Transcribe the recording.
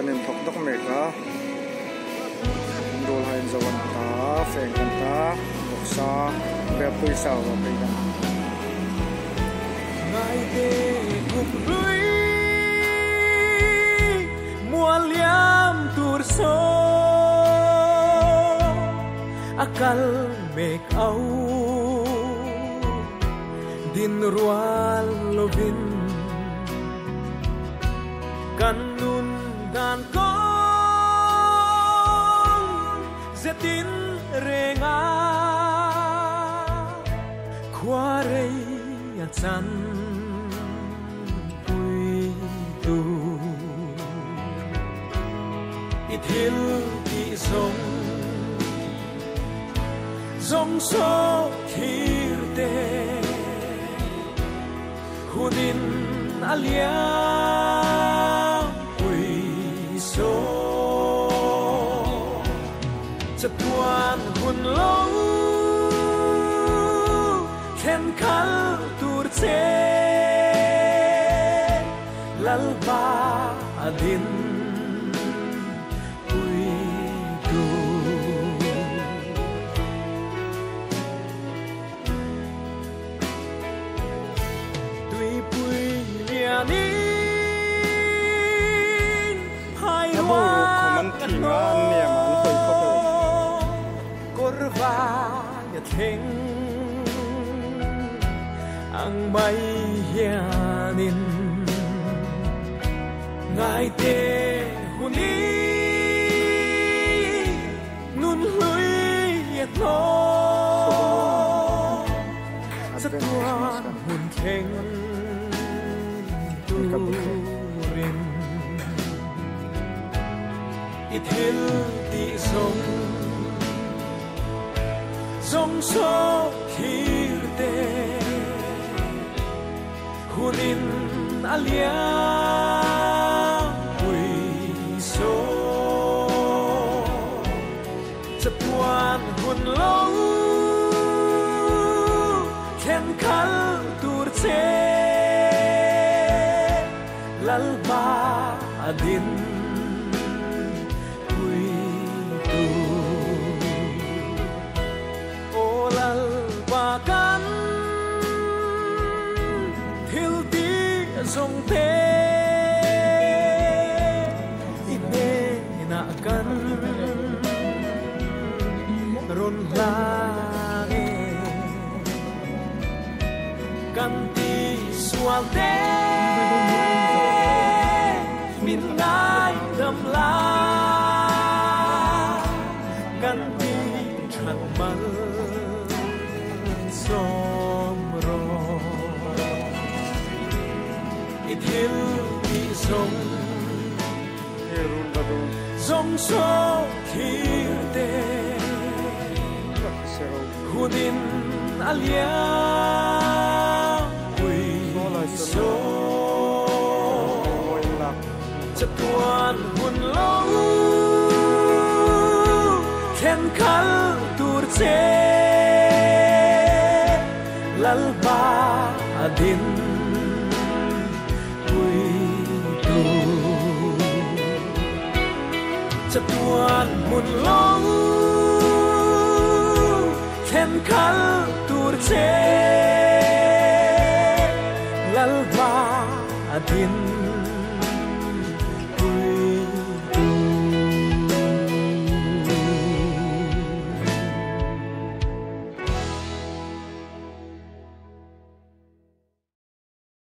kanin thok dok me ka dol hain zawan ta feng kan ta boksa be pui sao wa pe kan ngai te gup lui mua liam tur so akal mek au din rual lovin kanun dan kong zetin renga kwarei chan pui tu ithil ti zong so khirte hunin alia pui so chatuan hun lo khen khal tur che lalba adin pui tu tui pui lianin hai wa kan korva ya theng ang bay hianin ngai te huni nun hui yet lo sa tuan hun theng tu rin ithil ti song so khirte hunin alia pui so chatuan hun lo khen khal tur che lalba adin pui tu o lalba kan song te ine na kan ron lange kan ti sual te min nai dam la kan ti chan mal som ro ithil ti song so khirte hunin alia pui so chatuan hun lo khen khal tur che lalba adin chatuan mun long khen khal tur che